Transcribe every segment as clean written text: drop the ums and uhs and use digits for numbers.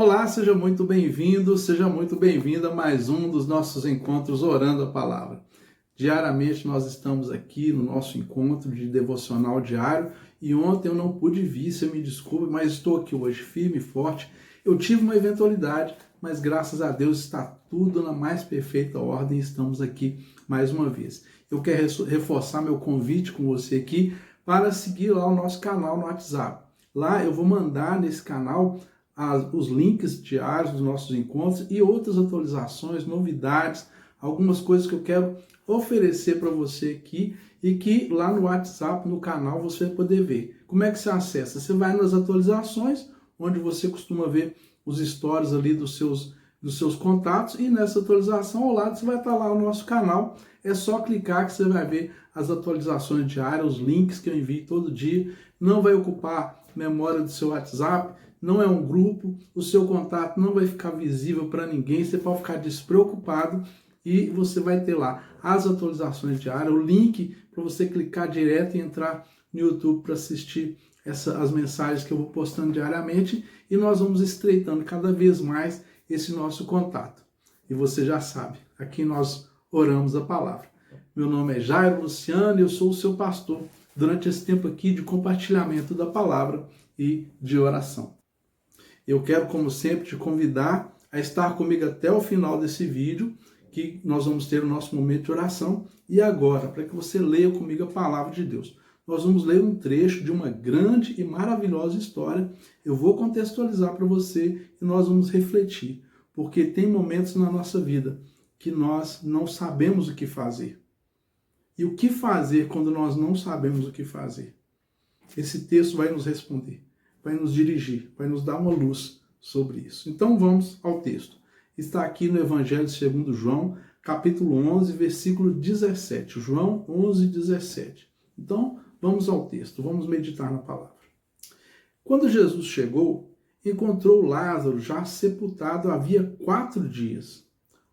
Olá, seja muito bem-vindo, seja muito bem-vinda a mais um dos nossos encontros Orando a Palavra. Diariamente nós estamos aqui no nosso encontro de devocional diário e ontem eu não pude vir, você me desculpe, mas estou aqui hoje firme e forte. Eu tive uma eventualidade, mas graças a Deus está tudo na mais perfeita ordem e estamos aqui mais uma vez. Eu quero reforçar meu convite com você aqui para seguir lá o nosso canal no WhatsApp. Lá eu vou mandar nesse canal os links diários dos nossos encontros e outras atualizações, novidades, algumas coisas que eu quero oferecer para você aqui e que lá no WhatsApp, no canal, você vai poder ver. Como é que você acessa? Você vai nas atualizações, onde você costuma ver os stories ali dos seus contatos, e nessa atualização ao lado você vai estar lá o nosso canal. É só clicar que você vai ver as atualizações diárias, os links que eu envio todo dia. Não vai ocupar memória do seu WhatsApp, não é um grupo, o seu contato não vai ficar visível para ninguém, você pode ficar despreocupado e você vai ter lá as atualizações diárias, o link para você clicar direto e entrar no YouTube para assistir as mensagens que eu vou postando diariamente, e nós vamos estreitando cada vez mais esse nosso contato. E você já sabe, aqui nós oramos a palavra. Meu nome é Jairo Luciano e eu sou o seu pastor durante esse tempo aqui de compartilhamento da palavra e de oração. Eu quero, como sempre, te convidar a estar comigo até o final desse vídeo, que nós vamos ter o nosso momento de oração. E agora, para que você leia comigo a palavra de Deus, nós vamos ler um trecho de uma grande e maravilhosa história. Eu vou contextualizar para você e nós vamos refletir, porque tem momentos na nossa vida que nós não sabemos o que fazer. E o que fazer quando nós não sabemos o que fazer? Esse texto vai nos responder, vai nos dirigir, vai nos dar uma luz sobre isso. Então vamos ao texto. Está aqui no Evangelho segundo João, capítulo 11, versículo 17. João 11, 17. Então vamos ao texto, vamos meditar na palavra. Quando Jesus chegou, encontrou Lázaro já sepultado havia 4 dias.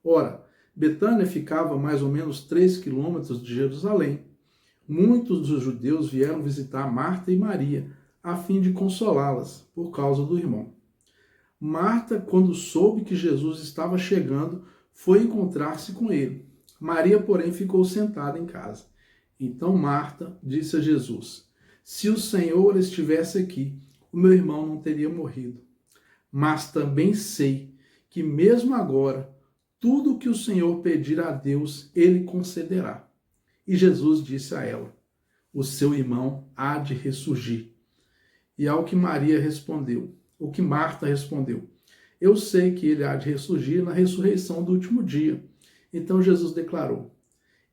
Ora, Betânia ficava a mais ou menos 3 quilômetros de Jerusalém. Muitos dos judeus vieram visitar Marta e Maria, a fim de consolá-las por causa do irmão. Marta, quando soube que Jesus estava chegando, foi encontrar-se com ele. Maria, porém, ficou sentada em casa. Então Marta disse a Jesus: se o Senhor estivesse aqui, o meu irmão não teria morrido. Mas também sei que mesmo agora, tudo o que o Senhor pedir a Deus, ele concederá. E Jesus disse a ela: o seu irmão há de ressurgir. E ao que Maria respondeu, o que Marta respondeu: eu sei que ele há de ressurgir na ressurreição do último dia. Então Jesus declarou: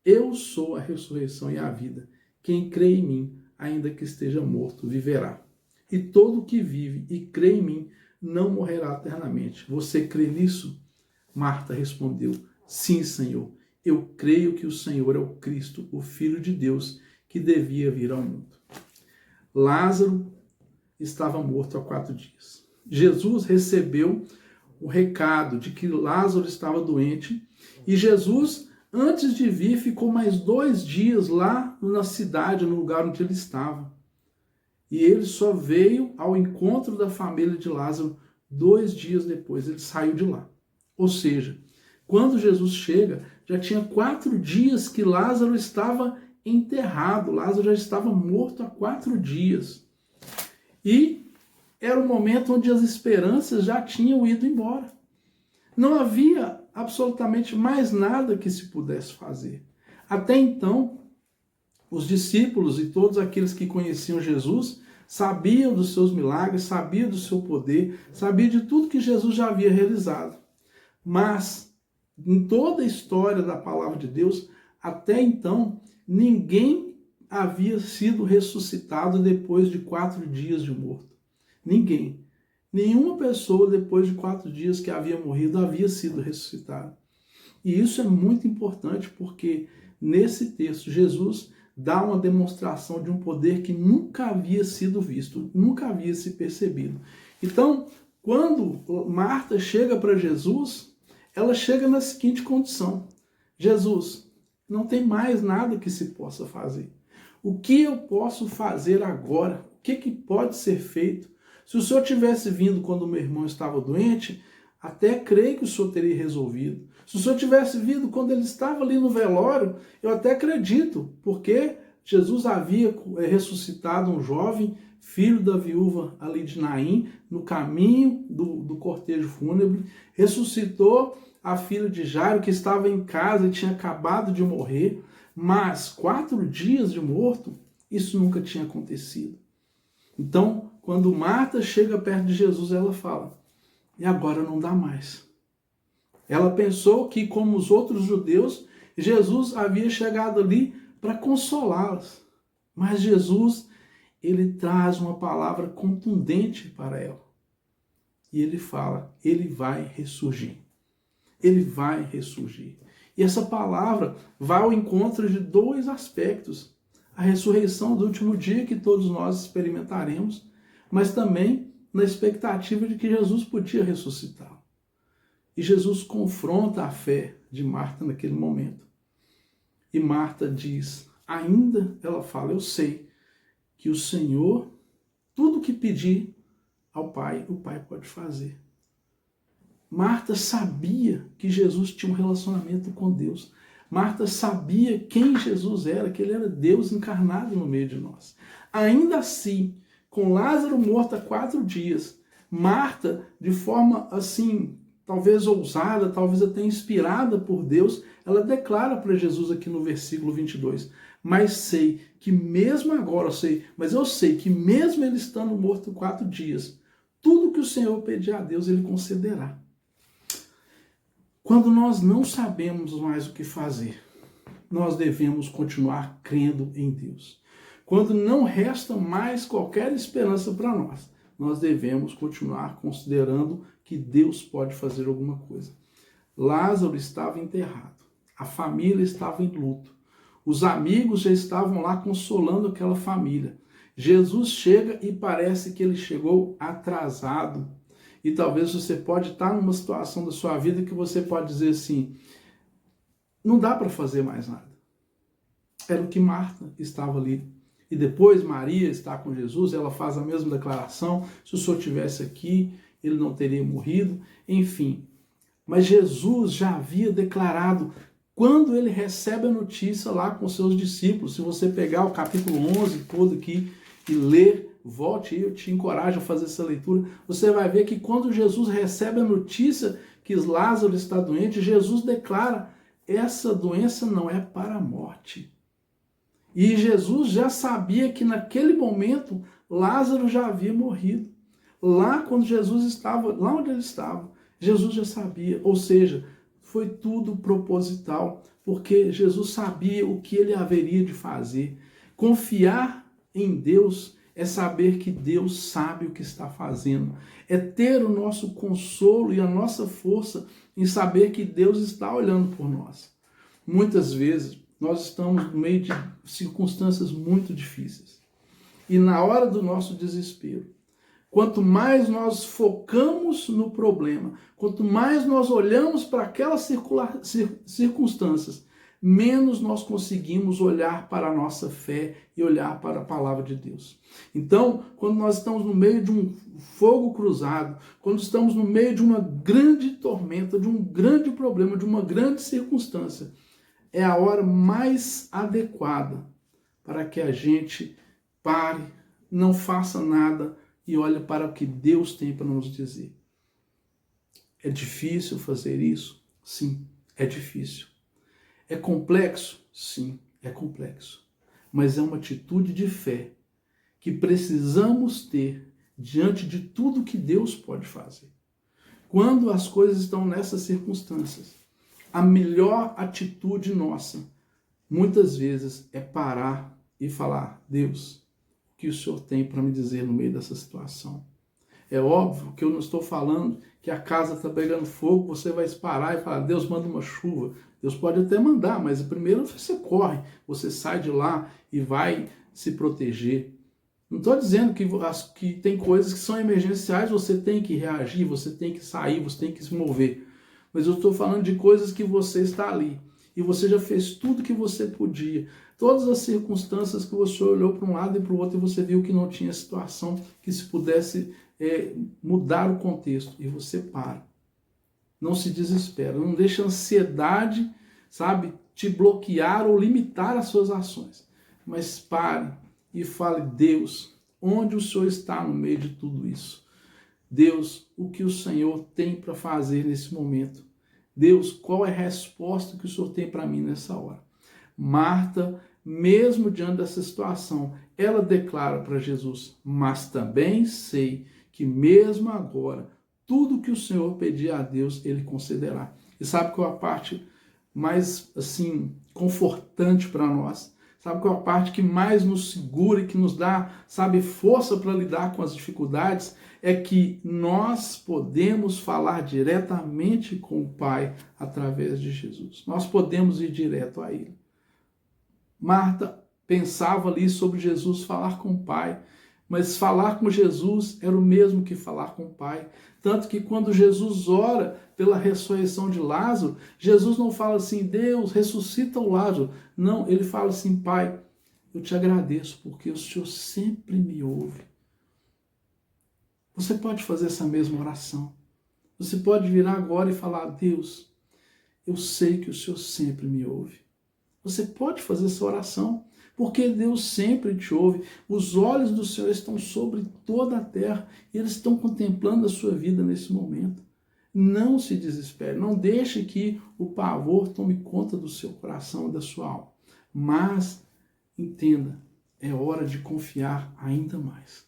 eu sou a ressurreição e a vida. Quem crê em mim, ainda que esteja morto, viverá. E todo que vive e crê em mim não morrerá eternamente. Você crê nisso? Marta respondeu: sim, Senhor. Eu creio que o Senhor é o Cristo, o Filho de Deus, que devia vir ao mundo. Lázaro estava morto há 4 dias. Jesus recebeu o recado de que Lázaro estava doente e Jesus, antes de vir, ficou mais 2 dias lá na cidade, no lugar onde ele estava. E ele só veio ao encontro da família de Lázaro 2 dias depois, ele saiu de lá. Ou seja, quando Jesus chega, já tinha 4 dias que Lázaro estava enterrado, Lázaro já estava morto há 4 dias. E era o momento onde as esperanças já tinham ido embora. Não havia absolutamente mais nada que se pudesse fazer. Até então, os discípulos e todos aqueles que conheciam Jesus sabiam dos seus milagres, sabiam do seu poder, sabiam de tudo que Jesus já havia realizado. Mas, em toda a história da palavra de Deus, até então, ninguém havia sido ressuscitado depois de 4 dias de morto. Ninguém. Nenhuma pessoa, depois de 4 dias que havia morrido, havia sido ressuscitada. E isso é muito importante porque, nesse texto, Jesus dá uma demonstração de um poder que nunca havia sido visto, nunca havia se percebido. Então, quando Marta chega para Jesus, ela chega na seguinte condição: Jesus, não tem mais nada que se possa fazer. O que eu posso fazer agora? O que pode ser feito? Se o senhor tivesse vindo quando o meu irmão estava doente, até creio que o senhor teria resolvido. Se o senhor tivesse vindo quando ele estava ali no velório, eu até acredito, porque Jesus havia ressuscitado um jovem, filho da viúva ali de Naim, no caminho do cortejo fúnebre, ressuscitou a filha de Jairo, que estava em casa e tinha acabado de morrer, mas 4 dias de morto, isso nunca tinha acontecido. Então, quando Marta chega perto de Jesus, ela fala, e agora não dá mais. Ela pensou que, como os outros judeus, Jesus havia chegado ali para consolá-las. Mas Jesus, ele traz uma palavra contundente para ela. E ele fala, ele vai ressurgir. Ele vai ressurgir. E essa palavra vai ao encontro de 2 aspectos. A ressurreição do último dia que todos nós experimentaremos, mas também na expectativa de que Jesus podia ressuscitar. E Jesus confronta a fé de Marta naquele momento. E Marta diz, ainda, ela fala, eu sei que o Senhor, tudo que pedir ao Pai, o Pai pode fazer. Marta sabia que Jesus tinha um relacionamento com Deus. Marta sabia quem Jesus era, que ele era Deus encarnado no meio de nós. Ainda assim, com Lázaro morto há 4 dias, Marta, de forma assim, talvez ousada, talvez até inspirada por Deus, ela declara para Jesus aqui no versículo 22, mas sei que mesmo agora, eu sei que mesmo ele estando morto 4 dias, tudo que o Senhor pedir a Deus, ele concederá. Quando nós não sabemos mais o que fazer, nós devemos continuar crendo em Deus. Quando não resta mais qualquer esperança para nós, nós devemos continuar considerando que Deus pode fazer alguma coisa. Lázaro estava enterrado, a família estava em luto, os amigos já estavam lá consolando aquela família. Jesus chega e parece que ele chegou atrasado. E talvez você pode estar numa situação da sua vida que você pode dizer assim, não dá para fazer mais nada. Era o que Marta estava ali. E depois Maria está com Jesus, ela faz a mesma declaração, se o Senhor estivesse aqui, ele não teria morrido, enfim. Mas Jesus já havia declarado, quando ele recebe a notícia lá com seus discípulos, se você pegar o capítulo 11 todo aqui e ler, volte aí, eu te encorajo a fazer essa leitura, você vai ver que quando Jesus recebe a notícia que Lázaro está doente, Jesus declara, essa doença não é para a morte. E Jesus já sabia que naquele momento Lázaro já havia morrido. Lá quando Jesus estava, lá onde ele estava, Jesus já sabia, ou seja, foi tudo proposital, porque Jesus sabia o que ele haveria de fazer. Confiar em Deus é saber que Deus sabe o que está fazendo. É ter o nosso consolo e a nossa força em saber que Deus está olhando por nós. Muitas vezes nós estamos no meio de circunstâncias muito difíceis. E na hora do nosso desespero, quanto mais nós focamos no problema, quanto mais nós olhamos para aquelas circunstâncias, menos nós conseguimos olhar para a nossa fé e olhar para a palavra de Deus. Então, quando nós estamos no meio de um fogo cruzado, quando estamos no meio de uma grande tormenta, de um grande problema, de uma grande circunstância, é a hora mais adequada para que a gente pare, não faça nada e olhe para o que Deus tem para nos dizer. É difícil fazer isso? Sim, é difícil. É complexo? Sim, é complexo. Mas é uma atitude de fé que precisamos ter diante de tudo que Deus pode fazer. Quando as coisas estão nessas circunstâncias, a melhor atitude nossa, muitas vezes, é parar e falar, Deus, o que o Senhor tem para me dizer no meio dessa situação? É óbvio que eu não estou falando que a casa está pegando fogo, você vai parar e falar, Deus manda uma chuva. Deus pode até mandar, mas primeiro você corre, você sai de lá e vai se proteger. Não estou dizendo que tem coisas que são emergenciais, você tem que reagir, você tem que sair, você tem que se mover. Mas eu estou falando de coisas que você está ali. E você já fez tudo que você podia. Todas as circunstâncias que você olhou para um lado e para o outro e você viu que não tinha situação que se pudesse mudar o contexto. E você para. Não se desespera. Não deixa a ansiedade, sabe, te bloquear ou limitar as suas ações. Mas pare e fale: Deus, onde o Senhor está no meio de tudo isso? Deus, o que o Senhor tem para fazer nesse momento? Deus, qual é a resposta que o Senhor tem para mim nessa hora? Marta, mesmo diante dessa situação, ela declara para Jesus: mas também sei que mesmo agora, tudo que o Senhor pedir a Deus, Ele concederá. E sabe qual é a parte mais, assim, confortante para nós? Sabe qual é a parte que mais nos segura e que nos dá, sabe, força para lidar com as dificuldades? É que nós podemos falar diretamente com o Pai através de Jesus. Nós podemos ir direto a Ele. Marta pensava ali sobre Jesus falar com o Pai, mas falar com Jesus era o mesmo que falar com o Pai. Tanto que quando Jesus ora pela ressurreição de Lázaro, Jesus não fala assim: Deus, ressuscita o Lázaro. Não, ele fala assim: Pai, eu te agradeço porque o Senhor sempre me ouve. Você pode fazer essa mesma oração. Você pode virar agora e falar: Deus, eu sei que o Senhor sempre me ouve. Você pode fazer essa oração, porque Deus sempre te ouve. Os olhos do Senhor estão sobre toda a terra e eles estão contemplando a sua vida nesse momento. Não se desespere, não deixe que o pavor tome conta do seu coração e da sua alma. Mas entenda, é hora de confiar ainda mais.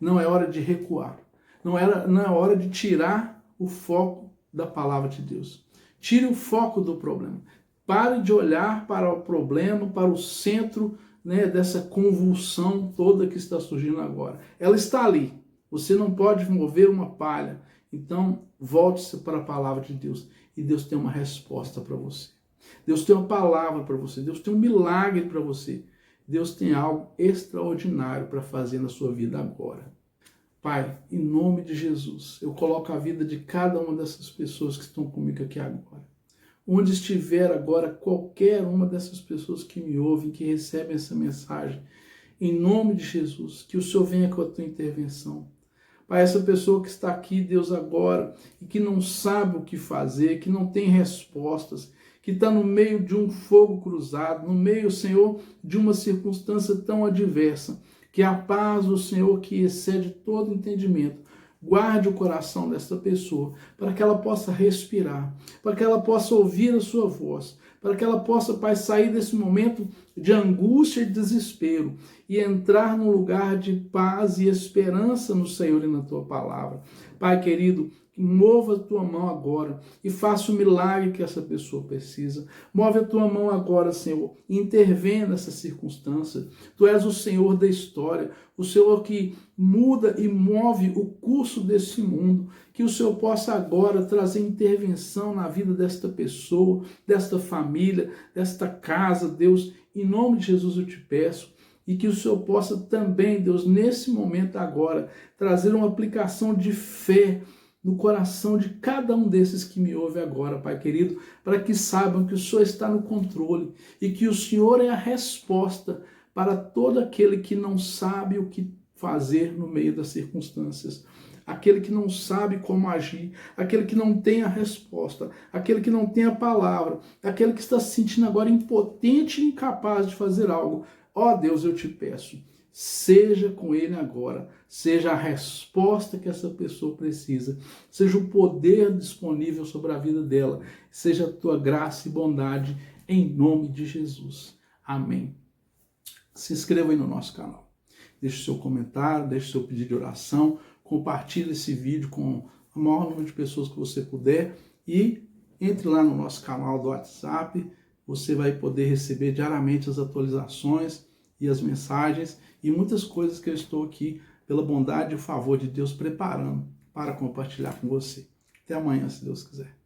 Não é hora de recuar. Não é hora de tirar o foco da palavra de Deus. Tire o foco do problema. Pare de olhar para o problema, para o centro, né, dessa convulsão toda que está surgindo agora. Ela está ali. Você não pode mover uma palha. Então, volte-se para a palavra de Deus. E Deus tem uma resposta para você. Deus tem uma palavra para você. Deus tem um milagre para você. Deus tem algo extraordinário para fazer na sua vida agora. Pai, em nome de Jesus, eu coloco a vida de cada uma dessas pessoas que estão comigo aqui agora. Onde estiver agora qualquer uma dessas pessoas que me ouvem, que recebem essa mensagem, em nome de Jesus, que o Senhor venha com a tua intervenção. Pai, essa pessoa que está aqui, Deus, agora, e que não sabe o que fazer, que não tem respostas, que está no meio de um fogo cruzado, no meio, Senhor, de uma circunstância tão adversa, que a paz do Senhor, que excede todo entendimento, guarde o coração desta pessoa, para que ela possa respirar, para que ela possa ouvir a sua voz, para que ela possa, Pai, sair desse momento de angústia e desespero e entrar num lugar de paz e esperança no Senhor e na tua palavra. Pai querido, mova a tua mão agora e faça o milagre que essa pessoa precisa. Move a tua mão agora, Senhor, e intervenha nessa circunstância. Tu és o Senhor da história, o Senhor que muda e move o curso desse mundo. Que o Senhor possa agora trazer intervenção na vida desta pessoa, desta família, desta casa, Deus. Em nome de Jesus eu te peço. E que o Senhor possa também, Deus, nesse momento agora, trazer uma aplicação de fé no coração de cada um desses que me ouve agora, Pai querido, para que saibam que o Senhor está no controle e que o Senhor é a resposta para todo aquele que não sabe o que fazer no meio das circunstâncias. Aquele que não sabe como agir, aquele que não tem a resposta, aquele que não tem a palavra, aquele que está se sentindo agora impotente e incapaz de fazer algo. Ó Deus, eu te peço, seja com ele agora, seja a resposta que essa pessoa precisa, seja o poder disponível sobre a vida dela, seja a tua graça e bondade, em nome de Jesus. Amém. Se inscreva aí no nosso canal, deixe o seu comentário, deixe o seu pedido de oração, compartilhe esse vídeo com o maior número de pessoas que você puder e entre lá no nosso canal do WhatsApp. Você vai poder receber diariamente as atualizações e as mensagens e muitas coisas que eu estou aqui, pela bondade e o favor de Deus, preparando para compartilhar com você. Até amanhã, se Deus quiser.